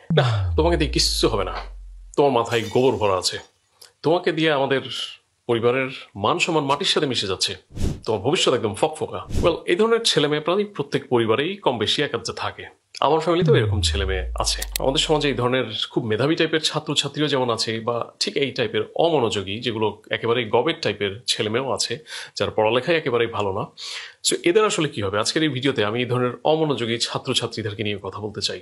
না, তোমাকে দিয়ে কিচ্ছু হবে না। তোমার মাথায় গোবর ভরা আছে। তোমাকে দিয়ে আমাদের পরিবারের মান সম্মান মাটির সাথে মিশে যাচ্ছে। তোমার ভবিষ্যৎ একদম ফকফকা। ওয়েল, এই ধরনের ছেলে মেয়ে প্রায় প্রত্যেক পরিবারেই কম বেশি একাত্রে থাকে। আমার ফ্যামিলিতেও এরকম ছেলে মেয়ে আছে। আমাদের সমাজে এই ধরনের খুব মেধাবী টাইপের ছাত্র ছাত্রীও যেমন আছে, বা ঠিক এই টাইপের অমনোযোগী যেগুলো একেবারেই গবেট টাইপের ছেলে মেয়েও আছে, যার পড়ালেখায় একেবারেই ভালো না। সো এদের আসলে কি হবে? আজকের এই ভিডিওতে আমি এই ধরনের অমনোযোগী ছাত্রছাত্রীদেরকে নিয়ে কথা বলতে চাই।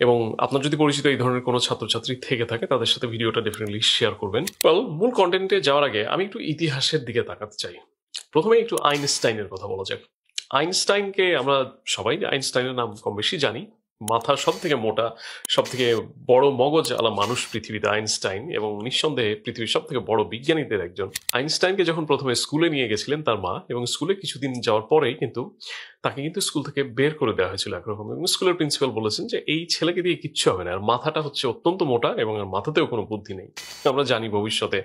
এবং আপনার যদি পরিচিত এই ধরনের কোনো ছাত্রছাত্রী থেকে থাকে, তাদের সাথে ভিডিওটা ডেফিনেটলি শেয়ার করবেন। ওয়েল, মূল কন্টেন্টে যাওয়ার আগে আমি একটু ইতিহাসের দিকে তাকাতে চাই। প্রথমে একটু আইনস্টাইনের কথা বলা যাক। আইনস্টাইনকে আমরা সবাই আইনস্টাইনের নাম কম বেশি জানি। মাথা সব থেকে মোটা, সব থেকে বড় মগজ আলা মানুষ পৃথিবীতে আইনস্টাইন, এবং নিঃসন্দেহে পৃথিবীর সব থেকে বড় বিজ্ঞানীদের একজন। আইনস্টাইনকে যখন প্রথমে স্কুলে নিয়ে গেছিলেন তার মা, এবং স্কুলে কিছুদিন যাওয়ার পরেই কিন্তু তাকে কিন্তু স্কুল থেকে বের করে দেওয়া হয়েছিল একরকম, এবং স্কুলের প্রিন্সিপাল বলেছেন যে এই ছেলেকে দিয়ে কিচ্ছু হবে না, আর মাথাটা হচ্ছে অত্যন্ত মোটা এবং আর মাথাতেও কোনো বুদ্ধি নেই। আমরা জানি ভবিষ্যতে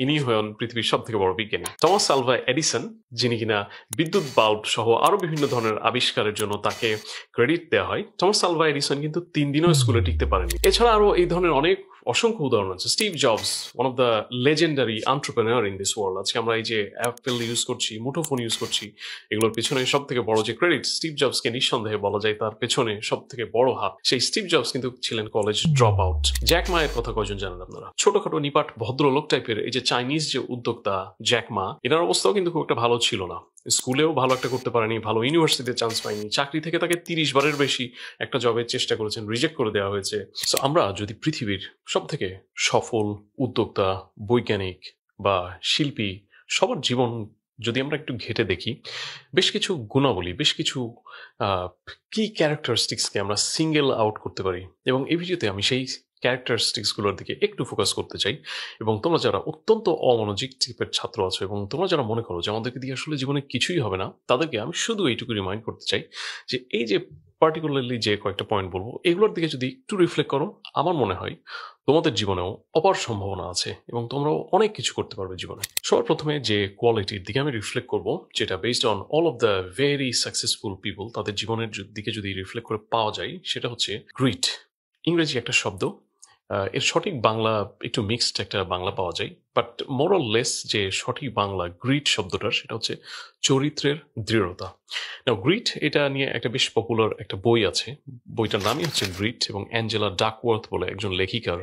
ইনি হন পৃথিবীর সব থেকে বড় বিজ্ঞানী টমাস আলভা এডিসন, যিনি কিনা বিদ্যুৎ বাল্ব সহ আরো বিভিন্ন ধরনের আবিষ্কারের জন্য তাকে ক্রেডিট দেওয়া হয়। টমাস আলভা এডিসন কিন্তু 3 দিনও স্কুলে টিকতে পারেনি। এছাড়া আরো এই ধরনের অনেক অসংখ্য উদাহরণ আছে। Steve jobs, one of the legendary entrepreneur in this world. আজকে আমরা এই যে অ্যাপেল ইউজ করছি, মুঠোফোন ইউজ করছি, এগুলোর পেছনে সব থেকে বড় যে ক্রেডিট, স্টিভ জবসকে নিঃসন্দেহে বলা যায় তার পেছনে সব থেকে বড় হাত। সেই স্টিভ জবস কিন্তু ছিলেন কলেজ ড্রপ আউট। জ্যাক মায়ের কথা কয়জন জানেন আপনারা? ছোটখাটো নিপাট ভদ্রলোক টাইপের এই যে চাইনিজ যে উদ্যোক্তা জ্যাক মা, এনার অবস্থাও কিন্তু খুব একটা ভালো ছিল না। স্কুলেও ভালো একটা করতে পারেনি, ভালো ইউনিভার্সিটিতে চান্স পায়নি, চাকরি থেকে তাকে 30 বারের বেশি একটা জবের চেষ্টা করেছেন, রিজেক্ট করে দেওয়া হয়েছে। সো আমরা যদি পৃথিবীর সব থেকে সফল উদ্যোক্তা, বৈজ্ঞানিক বা শিল্পী সবার জীবন যদি আমরা একটু ঘেঁটে দেখি, বেশ কিছু গুণাবলী, বেশ কিছু কি ক্যারেক্টারিস্টিক্সকে আমরা সিঙ্গেল আউট করতে পারি, এবং এই ভিডিওতে আমি সেই ক্যারেক্টারিস্টিক্সগুলোর দিকে একটু ফোকাস করতে চাই। এবং তোমরা যারা অত্যন্ত অমনোযোগী টাইপের ছাত্র আছো, এবং তোমরা যারা মনে করো যে আমাদেরকে দিয়ে আসলে জীবনে কিছুই হবে না, তাদেরকে আমি শুধু এইটুকু রিমাইন্ড করতে চাই যে এই যে পার্টিকুলারলি যে কয়েকটা পয়েন্ট বলবো, এগুলোর দিকে যদি একটু রিফ্লেক্ট করো, আমার মনে হয় তোমাদের জীবনেও অপার সম্ভাবনা আছে এবং তোমরাও অনেক কিছু করতে পারবে জীবনে। সবার প্রথমে যে কোয়ালিটির দিকে আমি রিফ্লেক্ট করব, যেটা based on all of the very successful people, তাদের জীবনের দিকে যদি রিফ্লেক্ট করে পাওয়া যায়, সেটা হচ্ছে গ্রিট। ইংরেজি একটা শব্দ, এর সঠিক বাংলা একটু মিক্সড একটা বাংলা পাওয়া যায়, বাট মোরাল লেস যে সঠিক বাংলা গ্রিট শব্দটার, সেটা হচ্ছে চরিত্রের দৃঢ়তা। নাও গ্রিট এটা নিয়ে একটা বেশ পপুলার একটা বই আছে। বইটার নামই হচ্ছে গ্রিট, এবং অ্যাঞ্জেলা ডাকওয়ার্থ বলে একজন লেখিকার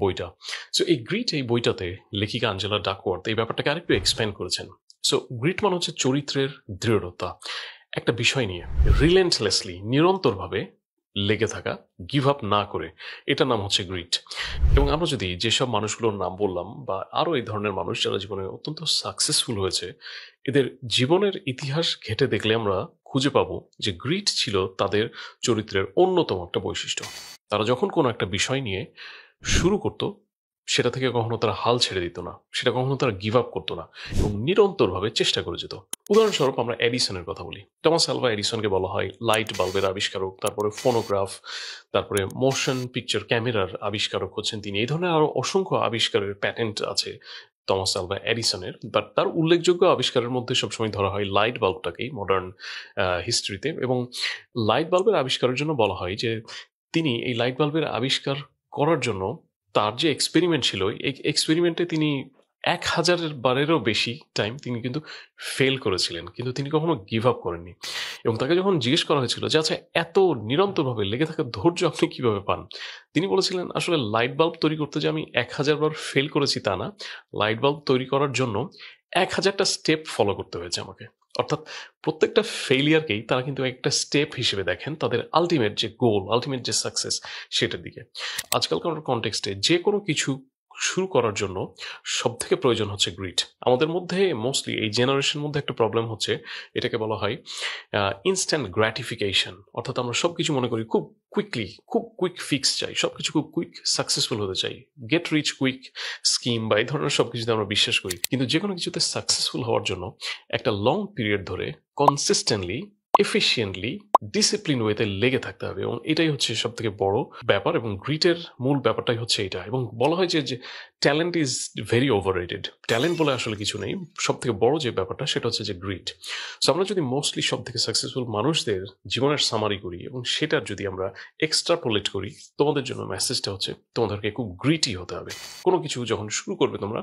বইটা। সো এই গ্রিট, এই বইটাতে লেখিকা অ্যাঞ্জেলা ডাকওয়ার্থ এই ব্যাপারটাকে আরেকটু এক্সপ্যান্ড করেছেন। সো গ্রিট মানে হচ্ছে চরিত্রের দৃঢ়তা। একটা বিষয় নিয়ে রিলেন্টলেসলি, নিরন্তরভাবে লেগে থাকা, গিভ আপ না করে, এটার নাম হচ্ছে গ্রিট। এবং আমরা যদি যেসব মানুষগুলোর নাম বললাম, বা আরো এই ধরনের মানুষ যারা জীবনে অত্যন্ত সাকসেসফুল হয়েছে, এদের জীবনের ইতিহাস ঘেঁটে দেখলে আমরা খুঁজে পাবো যে গ্রিট ছিল তাদের চরিত্রের অন্যতম একটা বৈশিষ্ট্য। তারা যখন কোনো একটা বিষয় নিয়ে শুরু করত, সেটা থেকে কখনো তারা হাল ছেড়ে দিত না, সেটা কখনো তারা গিভ আপ করতো না, এবং নিরন্তরভাবে চেষ্টা করে যেত। উদাহরণস্বরূপ আমরা এডিসনের কথা বলি। টমাস আলভা এডিসনকে বলা হয় লাইট বাল্বের আবিষ্কারক, তারপরে ফোনোগ্রাফ, তারপরে মোশন পিকচার ক্যামেরার আবিষ্কারক হচ্ছেন তিনি। এই ধরনের আরো অসংখ্য আবিষ্কারের প্যাটেন্ট আছে টমাস আলভা এডিসনের, বাট তার উল্লেখযোগ্য আবিষ্কারের মধ্যে সবসময় ধরা হয় লাইট বাল্বটাকেই মডার্ন হিস্ট্রিতে। এবং লাইট বাল্বের আবিষ্কারের জন্য বলা হয় যে তিনি এই লাইট বাল্বের আবিষ্কার করার জন্য তার যে এক্সপেরিমেন্ট ছিল, এই এক্সপেরিমেন্টে তিনি 1000 বারেরও বেশি টাইম তিনি কিন্তু ফেল করেছিলেন, কিন্তু তিনি কখনো গিভ আপ করেননি। এবং তাকে যখন জিজ্ঞেস করা হয়েছিল যে আচ্ছা, এত নিরন্তরভাবে লেগে থাকার ধৈর্য আপনি কিভাবে পান, তিনি বলেছিলেন আসলে লাইট বাল্ব তৈরি করতে যে আমি 1000 বার ফেল করেছি তা না, লাইট বাল্ব তৈরি করার জন্য 1000টা স্টেপ ফলো করতে হয়েছে আমাকে। অর্থাৎ প্রত্যেকটা ফেলিয়ারকেই তারা কিন্তু একটা স্টেপ হিসেবে দেখেন তাদের আলটিমেট যে গোল, আলটিমেট যে সাকসেস, সেটার দিকে। আজকালকার কনটেক্সটে যে কোনো কিছু শুরু করার জন্য সব থেকে প্রয়োজন হচ্ছে গ্রিট। আমাদের মধ্যে মোস্টলি এই জেনারেশনের মধ্যে একটা প্রবলেম হচ্ছে, এটাকে বলা হয় ইনস্ট্যান্ট গ্র্যাটিফিকেশন। অর্থাৎ আমরা সবকিছু মনে করি খুব কুইকলি, খুব কুইক ফিক্স চাই, সবকিছু খুব কুইক সাকসেসফুল হতে চাই, গেট রিচ কুইক স্কিম বা এই ধরনের সবকিছুতে আমরা বিশ্বাস করি। কিন্তু যে কোনো কিছুতে সাকসেসফুল হওয়ার জন্য একটা লং পিরিয়ড ধরে কনসিস্টেন্টলি, এফিসিয়েন্টলি ডিসিপ্লিন ওয়েতে লেগে থাকতে হবে, এবং এটাই হচ্ছে সব থেকে বড় ব্যাপার, এবং গ্রিটের মূল ব্যাপারটাই হচ্ছে এটা। এবং বলা হয় যে talent is very overrated. Talent বলে আসলে কিছু নেই, সব থেকে বড় যে ব্যাপারটা সেটা হচ্ছে যে গ্রিট। সো আমরা যদি মোস্টলি সব থেকে সাকসেসফুল মানুষদের জীবনের সামারি করি এবং সেটার যদি আমরা এক্সট্রাপোলেট করি, তোমাদের জন্য মেসেজটা হচ্ছে তোমাদেরকে খুব গ্রিটি হতে হবে। কোনো কিছু যখন শুরু করবে তোমরা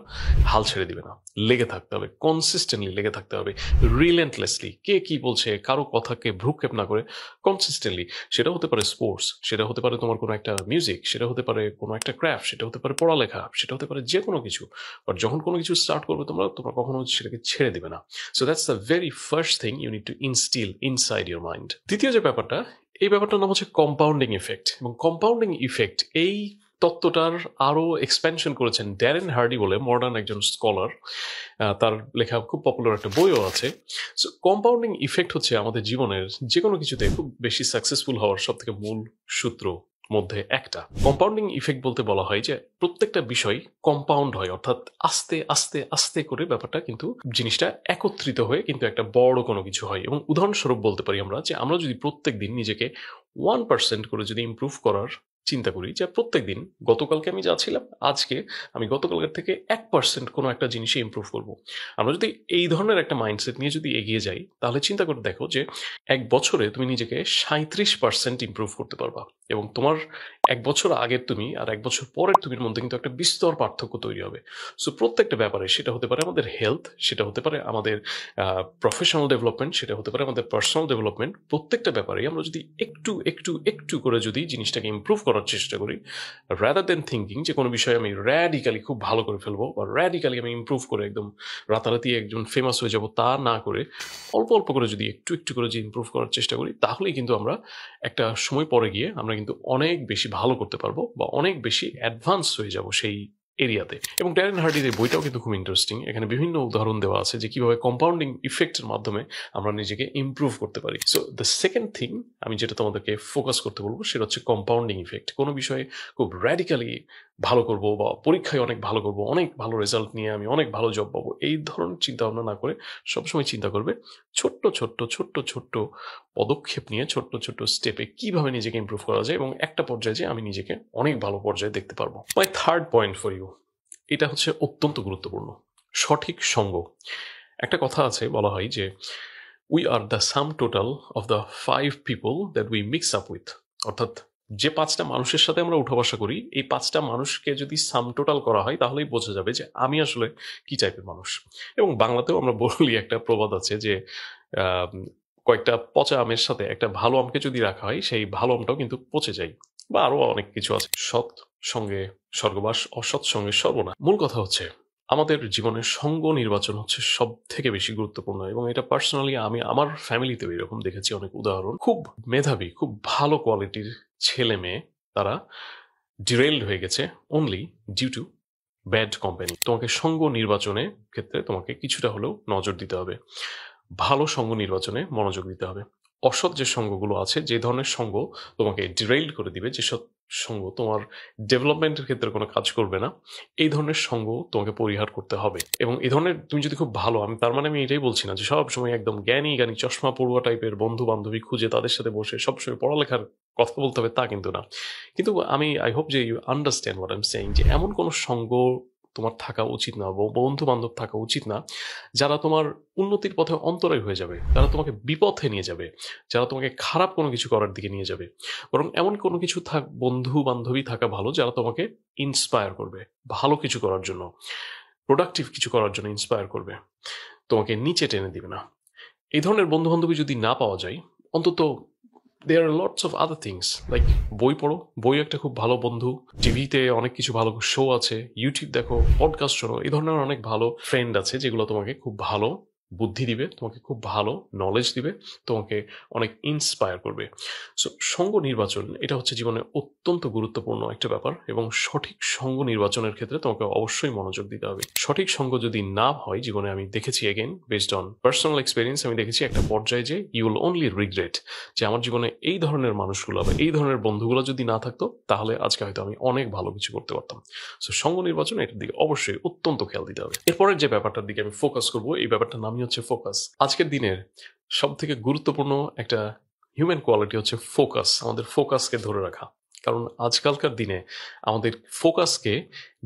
হাল ছেড়ে দিবে না, লেগে থাকতে হবে, কনসিস্টেন্টলি লেগে থাকতে হবে, রিলেন্টলেসলি। কে কি বলছে কারো কথাকে ভ্রুক্ষেপ না করে কনসিস্টেন্টলি। সেটা হতে পারে স্পোর্টস, সেটা হতে পারে তোমার কোনো একটা মিউজিক, সেটা হতে পারে কোনো একটা ক্রাফট, সেটা হতে পারে পড়ালেখা, সেটা হতে পারে যে কোনো কিছু। বাট যখন কোনো কিছু স্টার্ট করবে তোমরা কখনো সেটাকে ছেড়ে দিবে না। So that's the very first thing you need to instill inside your mind. দ্বিতীয় যে ব্যাপারটা, এই ব্যাপারটার নাম হচ্ছে কম্পাউন্ডিং ইফেক্ট। এবং কম্পাউন্ডিং ইফেক্ট এই তত্ত্বটার আরো এক্সপেনশন করেছেন ড্যারেন হার্ডি বলে মডার্ন একজন স্কলার। তার লেখা খুব পপুলার একটা বইও আছে। সো কম্পাউন্ডিং ইফেক্ট হচ্ছে আমাদের জীবনের যে কোনো কিছুতে খুব বেশি সাকসেসফুল হওয়ার সব থেকে মূল সূত্র মধ্যে একটা। কম্পাউন্ডিং ইফেক্ট বলতে বলা হয় যে প্রত্যেকটা বিষয় কম্পাউন্ড হয়, অর্থাৎ আস্তে আস্তে আস্তে করে ব্যাপারটা কিন্তু জিনিসটা একত্রিত হয়ে কিন্তু একটা বড় কোনো কিছু হয়। এবং উদাহরণস্বরূপ বলতে পারি আমরা যে আমরা যদি প্রত্যেক দিন নিজেকে 1% করে যদি ইমপ্রুভ করার চিন্তা করি, যে প্রত্যেক দিন গতকালকে আমি যা ছিলাম আজকে আমি গতকালকের থেকে 1% কোনো একটা জিনিসে ইমপ্রুভ করব। আমরা যদি এই ধরনের একটা মাইন্ডসেট নিয়ে যদি এগিয়ে যাই, তাহলে চিন্তা করে দেখো যে 1 বছরে তুমি নিজেকে 37% ইমপ্রুভ করতে পারবা। এবং তোমার 1 বছর আগের তুমি আর 1 বছর পরের তুমির মধ্যে কিন্তু একটা বিস্তর পার্থক্য তৈরি হবে। সো প্রত্যেকটা ব্যাপারে, সেটা হতে পারে আমাদের হেলথ, সেটা হতে পারে আমাদের প্রফেশনাল ডেভেলপমেন্ট, সেটা হতে পারে আমাদের পার্সোনাল ডেভেলপমেন্ট, প্রত্যেকটা ব্যাপারে আমরা যদি একটু একটু একটু করে যদি জিনিসটাকে ইমপ্রুভ করার চেষ্টা করি, রাদার দেন থিঙ্কিং যে কোনো বিষয়ে আমি র্যাডিক্যালি খুব ভালো করে ফেলবো বা র্যাডিক্যালি আমি ইমপ্রুভ করে একদম রাতারাতি একজন ফেমাস হয়ে যাব, তা না করে অল্প অল্প করে যদি একটু একটু করে যে ইমপ্রুভ করার চেষ্টা করি, তাহলেই কিন্তু আমরা একটা সময় পরে গিয়ে আমরা কিন্তু অনেক বেশি ভালো করতে পারবো বা অনেক বেশি অ্যাডভান্স হয়ে যাব সেই এরিয়াতে। এবং ড্যারেন হার্ডির এই বইটাও কিন্তু খুব ইন্টারেস্টিং। এখানে বিভিন্ন উদাহরণ দেওয়া আছে যে কিভাবে কম্পাউন্ডিং ইফেক্টের মাধ্যমে আমরা নিজেকে ইমপ্রুভ করতে পারি। সো দ্য সেকেন্ড থিং আমি যেটা তোমাদেরকে ফোকাস করতে বলবো সেটা হচ্ছে কম্পাউন্ডিং ইফেক্ট। কোনো বিষয়ে খুব র্যাডিক্যালি ভালো করব বা পরীক্ষায় অনেক ভালো করব, অনেক ভালো রেজাল্ট নিয়ে আমি অনেক ভালো জব পাবো, এই ধরনের চিন্তা ভাবনা না করে সবসময় চিন্তা করবে ছোট্ট ছোট্ট ছোট্ট ছোট্ট পদক্ষেপ নিয়ে ছোট্ট ছোট্ট স্টেপে কিভাবে নিজেকে ইমপ্রুভ করা যায় এবং একটা পর্যায়ে যে আমি নিজেকে অনেক ভালো পর্যায়ে দেখতে পারবো। My third point for you, এটা হচ্ছে অত্যন্ত গুরুত্বপূর্ণ, সঠিক সঙ্গ। একটা কথা আছে, বলা হয় যে we are the sum total of the 5 people that we mix up with. অর্থাৎ যে 5টা মানুষের সাথে আমরা উঠা বসা করি, এই 5টা মানুষকে যদি সাম টোটাল করা হয় তাহলেই বোঝা যাবে যে আমি আসলে কি টাইপের মানুষ। এবং বাংলাতেও আমরা বলি, একটা প্রবাদ আছে যে কয়েকটা পচা আমের সাথে একটা ভালো আমকে যদি রাখা হয়, সেই ভালো আমটাও কিন্তু পচে যায়। বা আরো অনেক কিছু আছে, সৎ সঙ্গে স্বর্গবাস, অসৎ সঙ্গে সর্বনাশ। মূল কথা হচ্ছে আমাদের জীবনের সঙ্গ নির্বাচন হচ্ছে সব থেকে বেশি গুরুত্বপূর্ণ। এবং এটা পার্সোনালি আমি আমার ফ্যামিলিতেও এরকম দেখেছি অনেক উদাহরণ। খুব মেধাবী, খুব ভালো কোয়ালিটির ছেলে মেয়ে, তারা ডিরেইলড হয়ে গেছে only due to bad company. তোমাকে সঙ্গ নির্বাচনের ক্ষেত্রে তোমাকে কিছুটা হলেও নজর দিতে হবে, ভালো সঙ্গ নির্বাচনে মনোযোগ দিতে হবে। অসৎ যে সঙ্গগুলো আছে, যে ধরনের সঙ্গ তোমাকে ডিরেইল করে দিবে, যেসব সঙ্গ তোমার ডেভেলপমেন্টের ক্ষেত্রে কোনো কাজ করবে না, এই ধরনের সঙ্গ তোমাকে পরিহার করতে হবে। এবং এই ধরনের তুমি যদি খুব ভালো, আমি তার মানে আমি এটাই বলছি না যে সব সময় একদম জ্ঞানী জ্ঞানী চশমা পড়ুয়া টাইপের বন্ধু বান্ধবী খুঁজে তাদের সাথে বসে সবসময় পড়ালেখার কথা বলতে হবে, তা কিন্তু না। কিন্তু আই হোপ যে you understand what I am saying, যে এমন কোনো সঙ্গ তোমার থাকা উচিত না, বন্ধু বান্ধব থাকা উচিত না যারা তোমার উন্নতির পথে অন্তরায় হয়ে যাবে, যারা তোমাকে বিপথে নিয়ে যাবে, যারা তোমাকে খারাপ কোনো কিছু করার দিকে নিয়ে যাবে। বরং এমন কোনো কিছু বন্ধু বান্ধবী থাকা ভালো যারা তোমাকে ইন্সপায়ার করবে ভালো কিছু করার জন্য, প্রোডাক্টিভ কিছু করার জন্য ইন্সপায়ার করবে, তোমাকে নিচে টেনে দিবে না। এই ধরনের বন্ধু বান্ধবী যদি না পাওয়া যায়, অন্তত there are lots of other things like বই পড়ো, বই একটা খুব ভালো বন্ধু, টিভিতে অনেক কিছু ভালো শো আছে, ইউটিউব দেখো, পডকাস্ট শোনো, এই ধরনের অনেক ভালো ফ্রেন্ড আছে যেগুলো তোমাকে খুব ভালো বুদ্ধি দিবে, তোমাকে খুব ভালো নলেজ দিবে, তোমাকে অনেক ইন্সপায়ার করবে। সো সঙ্গ নির্বাচন এটা হচ্ছে জীবনে অত্যন্ত গুরুত্বপূর্ণ একটা ব্যাপার, এবং সঠিক সঙ্গ নির্বাচনের ক্ষেত্রে তোমাকে অবশ্যই মনোযোগ দিতে হবে। সঠিক সঙ্গ যদি না হয় জীবনে, আমি দেখেছি again based on personal experience, আমি দেখেছি একটা পর্যায়ে যে ইউ উইল অনলি রিগ্রেট যে আমার জীবনে এই ধরনের মানুষগুলো বা এই ধরনের বন্ধুগুলো যদি না থাকতো, তাহলে আজকে হয়তো আমি অনেক ভালো কিছু করতে পারতাম। সো সঙ্গ নির্বাচন এটার দিকে অবশ্যই অত্যন্ত খেয়াল দিতে হবে। এরপরের যে ব্যাপারটার দিকে আমি ফোকাস করবো, এই ব্যাপারটার নামই হচ্ছে ফোকাস। আজকের দিনের সব থেকে গুরুত্বপূর্ণ একটা হিউম্যান কোয়ালিটি হচ্ছে ফোকাস, আমাদের ফোকাসকে ধরে রাখা। কারণ আজকালকার দিনে আমাদের ফোকাসকে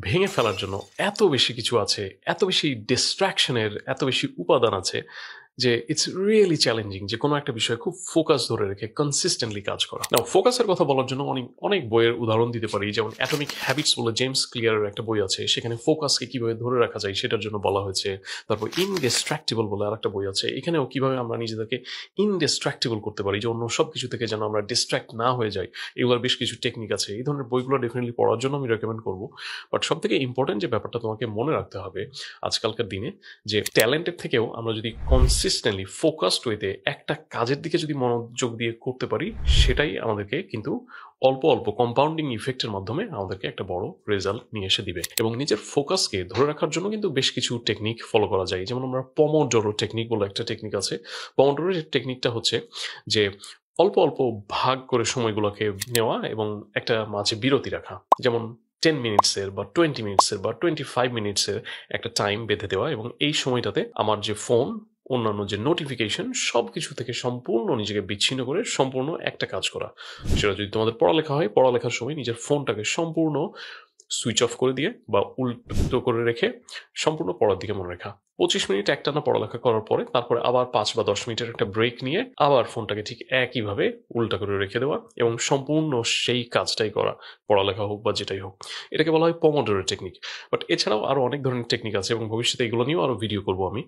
ভেঙে ফেলার জন্য এত বেশি কিছু আছে, এত বেশি ডিস্ট্রাকশনের এত বেশি উপাদান আছে যে ইটস রিয়েলি চ্যালেঞ্জিং যে কোনো একটা বিষয়ে খুব ফোকাস ধরে রেখে কনসিস্টেন্টলি কাজ করা। না, ফোকাসের কথা বলার জন্য অনেক অনেক বইয়ের উদাহরণ দিতে পারি, যেমন অ্যাটমিক হ্যাবিটস বলে জেমস ক্লিয়ারের একটা বই আছে, সেখানে ফোকাসকে কিভাবে ধরে রাখা যায় সেটার জন্য বলা হয়েছে। তারপর ইনডিস্ট্রাক্টেবল বলে আরেকটা বই আছে, এখানেও কিভাবে আমরা নিজেদেরকে ইনডিস্ট্রাক্টেবল করতে পারি, যে অন্য সব কিছু থেকে যেন আমরা ডিস্ট্র্যাক্ট না হয়ে যাই। এগুলোর বেশ কিছু টেকনিক আছে, এই ধরনের বইগুলো ডেফিনেটলি পড়ার জন্য আমি রেকমেন্ড করবো। বাট সব থেকে ইম্পর্টেন্ট যে ব্যাপারটা তোমাকে মনে রাখতে হবে আজকালকার দিনে, যে ট্যালেন্টের থেকেও আমরা যদি কনসিস্টেন্টলি ফোকাসড ওয়েতে একটা কাজের দিকে যদি মনোযোগ দিয়ে করতে পারি, সেটাই আমাদেরকে কিন্তু অল্প অল্প কম্পাউন্ডিং ইফেক্টের মাধ্যমে আমাদেরকে একটা বড় রেজাল্ট নিয়ে এসে দিবে। এবং নিজের ফোকাসকে ধরে রাখার জন্য কিন্তু বেশ কিছু টেকনিক ফলো করা যায়, যেমন আমরা পমোডোরো টেকনিক বলে একটা টেকনিক আছে। পমোডোরো টেকনিকটা হচ্ছে যে অল্প অল্প ভাগ করে সময়গুলোকে নেওয়া এবং একটা মাঝে বিরতি রাখা, যেমন 10 মিনিটসের বা 20 মিনিটসের বা 25 মিনিটসের একটা টাইম বেঁধে দেওয়া, এবং এই সময়টাতে আমার যে ফোন, অন্যান্য যে নোটিফিকেশন, সব কিছু থেকে সম্পূর্ণ নিজেকে বিচ্ছিন্ন করে সম্পূর্ণ একটা কাজ করা। সেটা যদি তোমাদের পড়ালেখা হয়, পড়ালেখার সময় নিজের ফোনটাকে সম্পূর্ণ সুইচ অফ করে দিয়ে বা উল্টো করে রেখে সম্পূর্ণ পড়ার দিকে মনে রাখা। 25 মিনিট একটানা পড়ালেখা করার পরে তারপরে আবার 5 বা 10 মিনিটের একটা ব্রেক নিয়ে আবার ফোনটাকে ঠিক একইভাবে উল্টা করে রেখে দেওয়া এবং সম্পূর্ণ সেই কাজটাই করা, পড়ালেখা হোক বা যেটাই হোক। এটাকে বলা হয় পমোডোরো টেকনিক। বাট এছাড়াও আরও অনেক ধরনের টেকনিক আছে এবং ভবিষ্যতে এগুলো নিয়েও আরও ভিডিও করবো আমি।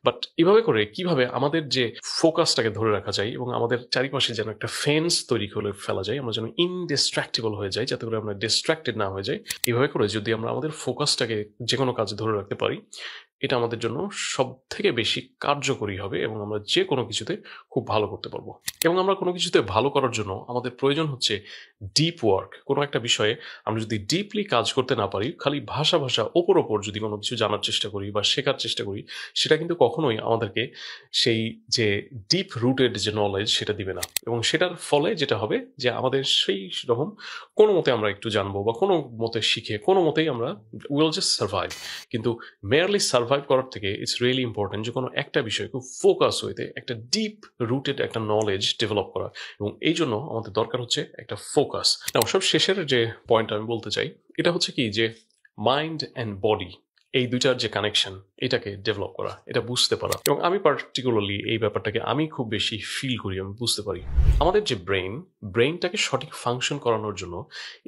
বাট এভাবে করে কিভাবে আমাদের যে ফোকাসটাকে ধরে রাখা যায় এবং আমাদের চারিপাশে যেন একটা ফেন্স তৈরি করে ফেলা যায়, আমরা যেন ইনডিস্ট্রাক্টেবল হয়ে যাই, যাতে করে আমরা ডিস্ট্রাক্টেড না হয়ে যাই। এভাবে করে যদি আমরা আমাদের ফোকাসটাকে যে কোনো কাজে ধরে রাখতে পারি, এটা আমাদের জন্য সব থেকে বেশি কার্যকরী হবে এবং আমরা যে কোনো কিছুতে খুব ভালো করতে পারবো। এবং আমরা কোনো কিছুতে ভালো করার জন্য আমাদের প্রয়োজন হচ্ছে ডিপ ওয়ার্ক। কোনো একটা বিষয়ে আমরা যদি ডিপলি কাজ করতে না পারি, খালি ভাষা ওপর যদি কোনো কিছু জানার চেষ্টা করি বা শেখার চেষ্টা করি, সেটা কিন্তু কখনোই আমাদেরকে সেই যে ডিপ রুটেড যে নলেজ সেটা দিবে না। এবং সেটার ফলে যেটা হবে যে আমাদের সেই রকম কোনো মতে আমরা একটু জানবো বা কোনো মতে শিখে কোনো মতেই আমরা উইল জাস্ট সার্ভাইভ। কিন্তু মেয়ারলি সার্ভাইভ করার থেকে ইটস রিয়েলি ইম্পর্টেন্ট যে কোনো একটা বিষয় খুব ফোকাস হইতে একটা ডিপ রুটেড একটা নলেজ ডেভেলপ করা, এবং এই জন্য আমাদের দরকার হচ্ছে একটা ফোকাস। সব শেষের যে পয়েন্ট আমি বলতে চাই, এটা হচ্ছে কি যে মাইন্ড অ্যান্ড বডি, এই দুইটার যে কানেকশন, এটাকে ডেভেলপ করা, এটা বুঝতে পারা। এবং আমি পার্টিকুলারলি এই ব্যাপারটাকে আমি খুব বেশি ফিল করি, আমি বুঝতে পারি। আমাদের যে ব্রেইনটাকে সঠিক ফাংশন করানোর জন্য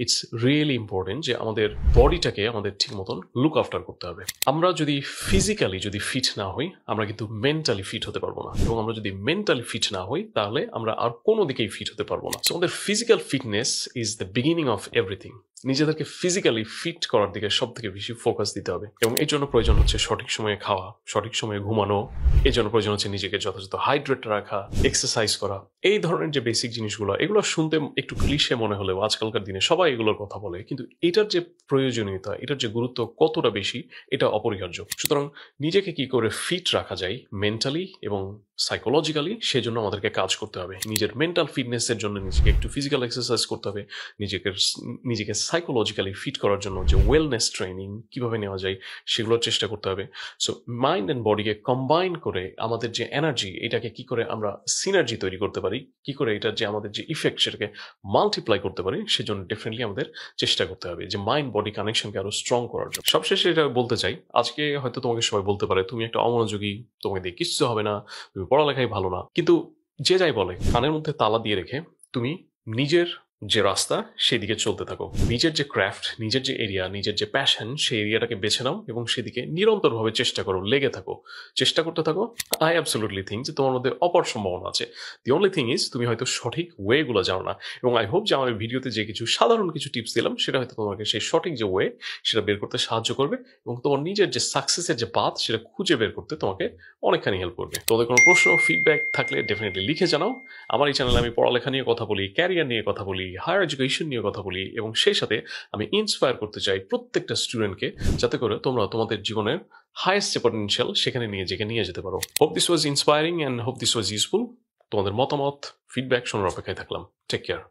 ইটস রিয়েলি ইম্পর্টেন্ট যে আমাদের বডিটাকে আমাদের ঠিক মতন লুক আফটার করতে হবে। আমরা যদি ফিজিক্যালি যদি ফিট না হই, আমরা কিন্তু মেন্টালি ফিট হতে পারবো না, এবং আমরা যদি মেন্টালি ফিট না হই, তাহলে আমরা আর কোনো দিকেই ফিট হতে পারবো না। আমাদের physical fitness is the beginning of everything. নিজেদেরকে ফিজিক্যালি ফিট করার দিকে সব থেকে বেশি ফোকাস দিতে হবে, এবং এই জন্য প্রয়োজন হচ্ছে সঠিক সময়ে খাওয়া, সঠিক সময়ে ঘুমানো। এই জন্য প্রয়োজন হচ্ছে নিজেকে যথাযথ হাইড্রেট রাখা, এক্সারসাইজ করা। এই ধরনের যে বেসিক জিনিসগুলো, এগুলো শুনতে একটু ক্লিশে মনে হলেও আজকালকার দিনে সবাই এগুলোর কথা বলে, কিন্তু এটার যে প্রয়োজনীয়তা, এটার যে গুরুত্ব কতটা বেশি, এটা অপরিহার্য। সুতরাং নিজেকে কি করে ফিট রাখা যায় মেন্টালি এবং সাইকোলজিক্যালি, সেজন্য আমাদেরকে কাজ করতে হবে। নিজের মেন্টাল ফিটনেসের জন্য নিজেকে একটু ফিজিক্যাল এক্সারসাইজ করতে হবে, নিজেকে সাইকোলজিক্যালি ফিট করার জন্য যে ওয়েলনেস ট্রেনিং কিভাবে নেওয়া যায় সেগুলোর চেষ্টা করতে হবে। সো মাইন্ড অ্যান্ড বডিকে কম্বাইন করে আমাদের যে এনার্জি, এটাকে কি করে আমরা সিনার্জি তৈরি করতে পারি, কি করে এটার যে আমাদের যে ইফেক্ট সেটাকে মাল্টিপ্লাই করতে পারি, সেজন্য ডেফিনেটলি আমাদের চেষ্টা করতে হবে যে মাইন্ড বডি কানেকশনকে আরো স্ট্রং করার জন্য। সবশেষে এটা বলতে চাই, আজকে হয়তো তোমাকে সবাই বলতে পারে তুমি একটা অমনোযোগী, তোমাকে দিয়ে কিচ্ছু হবে না, তুমি পড়ালেখাই ভালো না। কিন্তু যে যাই বলে, কানের মধ্যে তালা দিয়ে রেখে তুমি নিজের যে রাস্তা সেদিকে চলতে থাকো। নিজের যে ক্রাফট, নিজের যে এরিয়া, নিজের যে প্যাশন, সেই এরিয়াটাকে বেছে নাও এবং সেদিকে নিরন্তরভাবে চেষ্টা করো, লেগে থাকো, চেষ্টা করতে থাকো। আই অ্যাবসলিউটলি থিঙ্ক যে তোমার মধ্যে অপার সম্ভাবনা আছে। দি অনলি থিং ইজ তুমি হয়তো সঠিক ওয়েগুলো জানো না, এবং আই হোপ যে আমার ভিডিওতে যে কিছু সাধারণ কিছু টিপস দিলাম, সেটা হয়তো তোমাকে সেই সঠিক যে ওয়ে সেটা বের করতে সাহায্য করবে, এবং তোমার নিজের যে সাকসেসের যে পাথ সেটা খুঁজে বের করতে তোমাকে অনেকখানি হেল্প করবে। তোমাদের কোনো প্রশ্ন, ফিডব্যাক থাকলে ডেফিনেটলি লিখে জানাও। আমার এই চ্যানেলে আমি পড়ালেখা নিয়ে কথা বলি, ক্যারিয়ার নিয়ে কথা বলি, হায়ার এডুকেশন নিয়ে কথা বলি, এবং সেই সাথে আমি ইন্সপায়ার করতে চাই প্রত্যেকটা স্টুডেন্টকে, যাতে করে তোমরা তোমাদের জীবনের হাইয়েস্ট যে পটেনশিয়াল সেখানে নিয়ে যেতে পারো। Hope this was inspiring and hope this was useful. তোমাদের মতামত, ফিডব্যাক শোনার অপেক্ষায় থাকলাম। Take care.